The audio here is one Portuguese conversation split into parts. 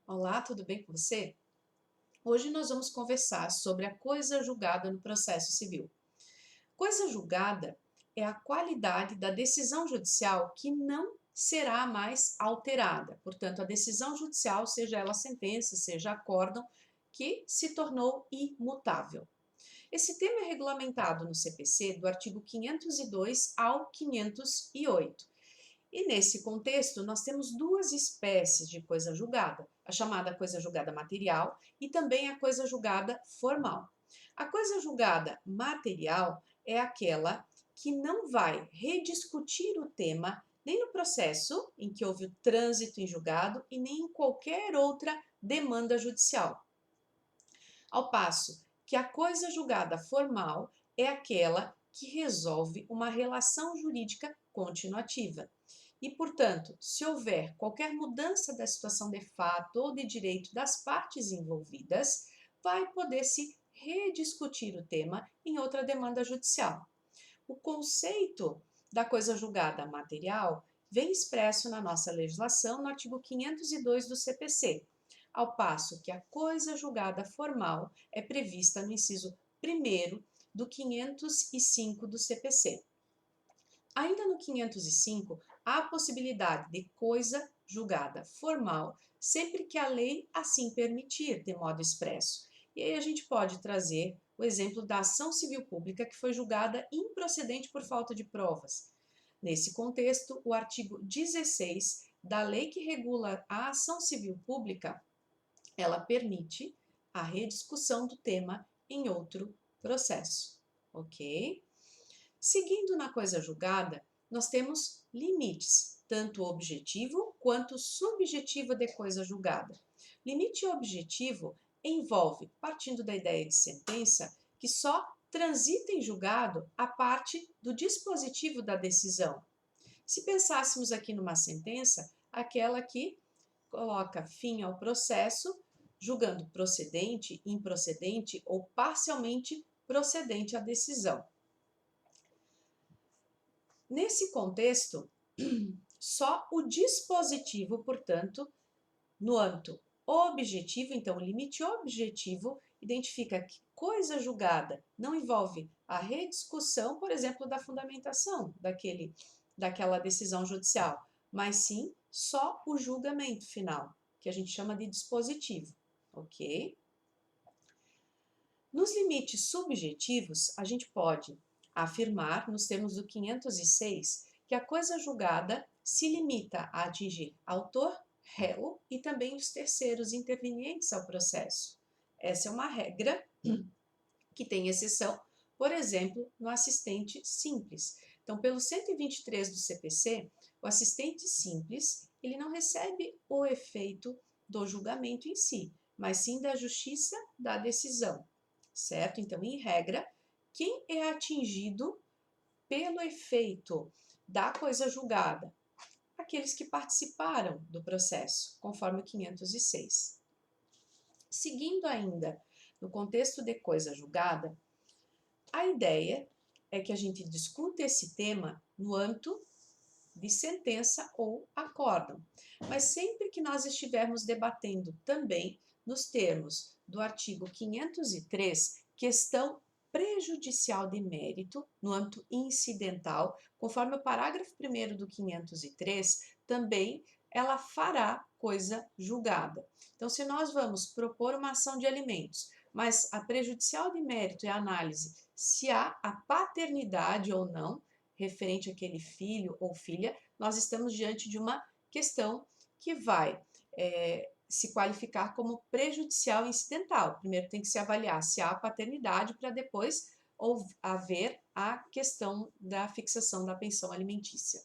Olá, tudo bem com você? Hoje nós vamos conversar sobre a coisa julgada no processo civil. Coisa julgada é a qualidade da decisão judicial que não será mais alterada. Portanto, a decisão judicial, seja ela sentença, seja acórdão, que se tornou imutável. Esse tema é regulamentado no CPC do artigo 502 ao 508. E nesse contexto, nós temos duas espécies de coisa julgada, a chamada coisa julgada material e também a coisa julgada formal. A coisa julgada material é aquela que não vai rediscutir o tema nem no processo em que houve o trânsito em julgado e nem em qualquer outra demanda judicial. Ao passo que a coisa julgada formal é aquela que resolve uma relação jurídica continuativa. E, portanto, se houver qualquer mudança da situação de fato ou de direito das partes envolvidas, vai poder se rediscutir o tema em outra demanda judicial. O conceito da coisa julgada material vem expresso na nossa legislação no artigo 502 do CPC, ao passo que a coisa julgada formal é prevista no inciso 1º do 505 do CPC. Ainda no 505, há a possibilidade de coisa julgada formal, sempre que a lei assim permitir, de modo expresso. E aí a gente pode trazer o exemplo da ação civil pública que foi julgada improcedente por falta de provas. Nesse contexto, o artigo 16 da lei que regula a ação civil pública, ela permite a rediscussão do tema em outro processo, ok? Seguindo na coisa julgada, nós temos limites, tanto objetivo quanto subjetivo de coisa julgada. Limite objetivo envolve, partindo da ideia de sentença, que só transita em julgado a parte do dispositivo da decisão. Se pensássemos aqui numa sentença, aquela que coloca fim ao processo, julgando procedente, improcedente ou parcialmente procedente a decisão. Nesse contexto, só o dispositivo, portanto, no âmbito objetivo, então o limite objetivo identifica que coisa julgada não envolve a rediscussão, por exemplo, da fundamentação daquela decisão judicial, mas sim só o julgamento final, que a gente chama de dispositivo, ok? Nos limites subjetivos, a gente pode afirmar, nos termos do 506, que a coisa julgada se limita a atingir autor, réu e também os terceiros intervenientes ao processo. Essa é uma regra que tem exceção, por exemplo, no assistente simples. Então, pelo 123 do CPC, o assistente simples, ele não recebe o efeito do julgamento em si, mas sim da justiça da decisão, certo? Então, em regra, quem é atingido pelo efeito da coisa julgada? Aqueles que participaram do processo, conforme o 506. Seguindo ainda no contexto de coisa julgada, a ideia é que a gente discuta esse tema no âmbito de sentença ou acórdão, mas sempre que nós estivermos debatendo também nos termos do artigo 503, questão prejudicial de mérito no âmbito incidental, conforme o parágrafo 1º do 503, também ela fará coisa julgada. Então, se nós vamos propor uma ação de alimentos, mas a prejudicial de mérito é a análise se há a paternidade ou não, referente àquele filho ou filha, nós estamos diante de uma questão que vai se qualificar como prejudicial incidental. Primeiro tem que se avaliar se há paternidade para depois haver a questão da fixação da pensão alimentícia.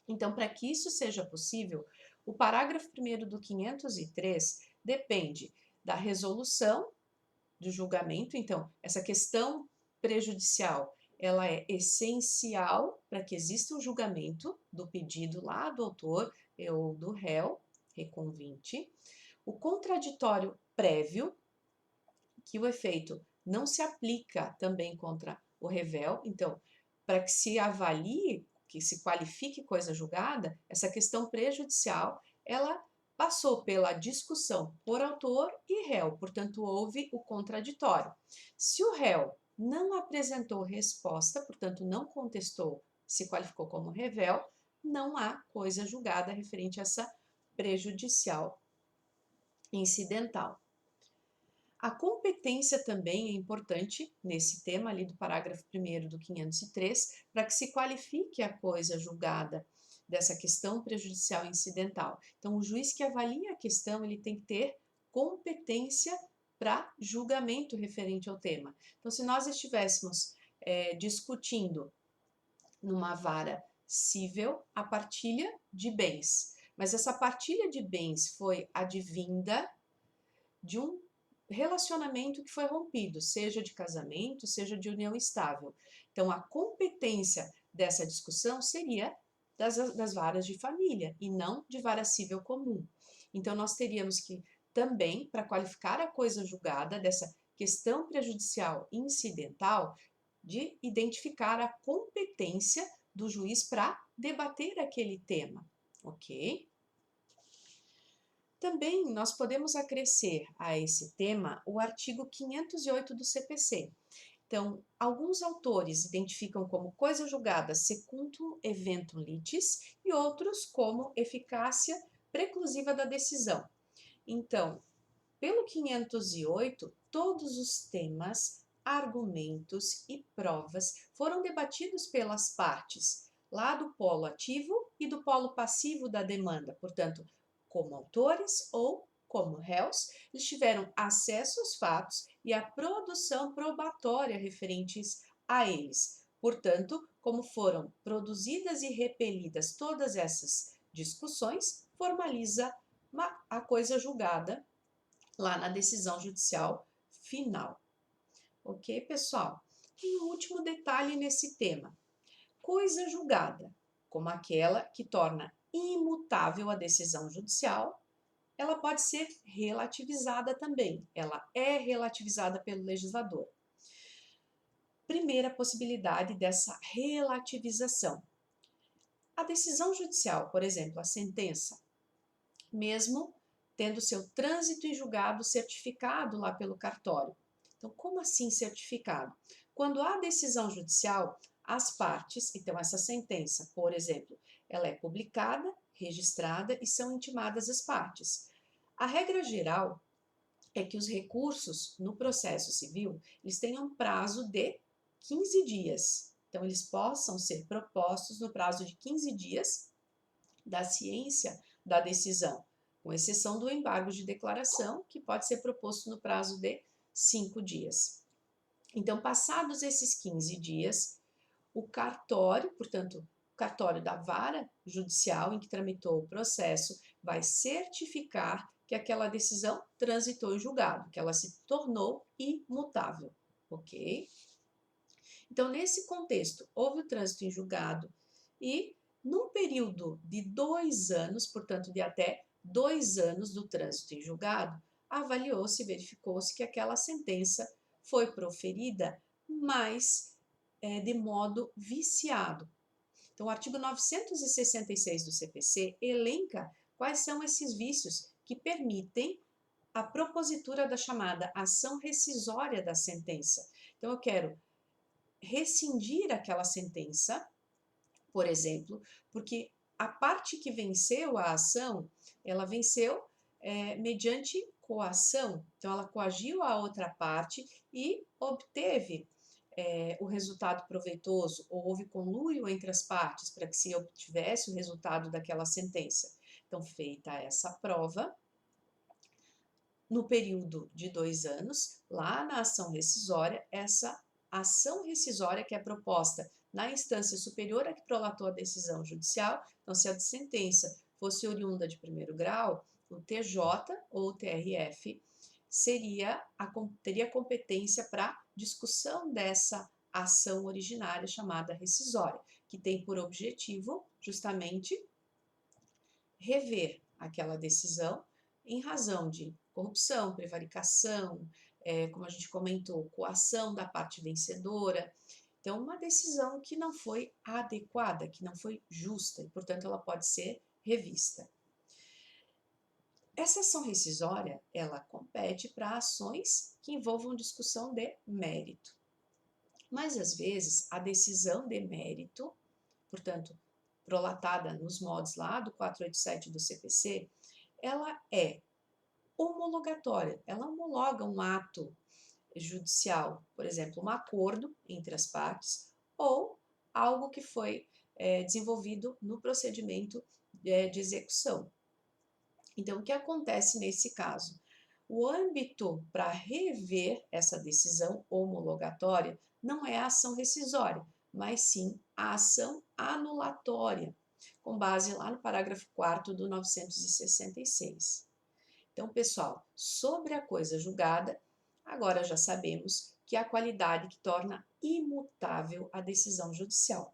Então, para que isso seja possível, o parágrafo 1º do 503 depende da resolução do julgamento. Então, essa questão prejudicial, ela é essencial para que exista o julgamento do pedido lá do autor ou do réu, reconvinte. O contraditório prévio, que o efeito não se aplica também contra o revel. Então, para que se avalie, que se qualifique coisa julgada, essa questão prejudicial, ela passou pela discussão por autor e réu, portanto, houve o contraditório. Se o réu não apresentou resposta, portanto, não contestou, se qualificou como revel, não há coisa julgada referente a essa prejudicial incidental. A competência também é importante nesse tema ali do parágrafo 1º do 503, para que se qualifique a coisa julgada dessa questão prejudicial incidental. Então, o juiz que avalia a questão, ele tem que ter competência para julgamento referente ao tema. Então, se nós estivéssemos discutindo numa vara cível a partilha de bens, mas essa partilha de bens foi advinda de um relacionamento que foi rompido, seja de casamento, seja de união estável. Então, a competência dessa discussão seria das varas de família e não de vara cível comum. Então, nós teríamos que também, para qualificar a coisa julgada dessa questão prejudicial incidental, de identificar a competência do juiz para debater aquele tema, ok? Também nós podemos acrescer a esse tema o artigo 508 do CPC. Então, alguns autores identificam como coisa julgada secundum eventum litis e outros como eficácia preclusiva da decisão. Então, pelo 508, todos os temas, argumentos e provas foram debatidos pelas partes, lá do polo ativo e do polo passivo da demanda, portanto, como autores ou como réus, eles tiveram acesso aos fatos e à produção probatória referentes a eles. Portanto, como foram produzidas e repelidas todas essas discussões, formaliza a coisa julgada lá na decisão judicial final. Ok, pessoal? E o último detalhe nesse tema. Coisa julgada, como aquela que torna imutável a decisão judicial, ela pode ser relativizada também. Ela é relativizada pelo legislador. Primeira possibilidade dessa relativização. A decisão judicial, por exemplo, a sentença, mesmo tendo seu trânsito em julgado certificado lá pelo cartório. Então, como assim certificado? Quando há decisão judicial, as partes, então essa sentença, por exemplo, ela é publicada, registrada e são intimadas as partes. A regra geral é que os recursos no processo civil, eles tenham um prazo de 15 dias. Então, eles possam ser propostos no prazo de 15 dias da ciência da decisão, com exceção do embargo de declaração, que pode ser proposto no prazo de 5 dias. Então, passados esses 15 dias, o cartório, portanto, o cartório da vara judicial em que tramitou o processo, vai certificar que aquela decisão transitou em julgado, que ela se tornou imutável, ok? Então, nesse contexto, houve o trânsito em julgado e, num período de 2 anos, portanto, de até 2 anos do trânsito em julgado, avaliou-se, verificou-se que aquela sentença foi proferida, mas de modo viciado. Então, o artigo 966 do CPC elenca quais são esses vícios que permitem a propositura da chamada ação rescisória da sentença. Então, eu quero rescindir aquela sentença, por exemplo, porque a parte que venceu a ação, ela venceu mediante coação. Então, ela coagiu a outra parte e obteve o resultado proveitoso, ou houve conluio entre as partes para que se obtivesse o resultado daquela sentença. Então, feita essa prova, no período de 2 anos, lá na ação rescisória, essa ação rescisória que é proposta na instância superior a que prolatou a decisão judicial, então se a sentença fosse oriunda de primeiro grau, o TJ ou o TRF teria competência para discussão dessa ação originária chamada rescisória, que tem por objetivo justamente rever aquela decisão em razão de corrupção, prevaricação, como a gente comentou, coação da parte vencedora. Então, uma decisão que não foi adequada, que não foi justa, e, portanto, ela pode ser revista. Essa ação rescisória, ela compete para ações que envolvam discussão de mérito. Mas, às vezes, a decisão de mérito, portanto, prolatada nos modos lá do 487 do CPC, ela é homologatória, ela homologa um ato judicial, por exemplo, um acordo entre as partes ou algo que foi desenvolvido no procedimento de execução. Então, o que acontece nesse caso? O âmbito para rever essa decisão homologatória não é a ação rescisória, mas sim a ação anulatória, com base lá no parágrafo 4º do 966. Então, pessoal, sobre a coisa julgada, agora já sabemos que é a qualidade que torna imutável a decisão judicial.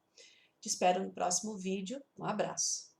Te espero no próximo vídeo. Um abraço.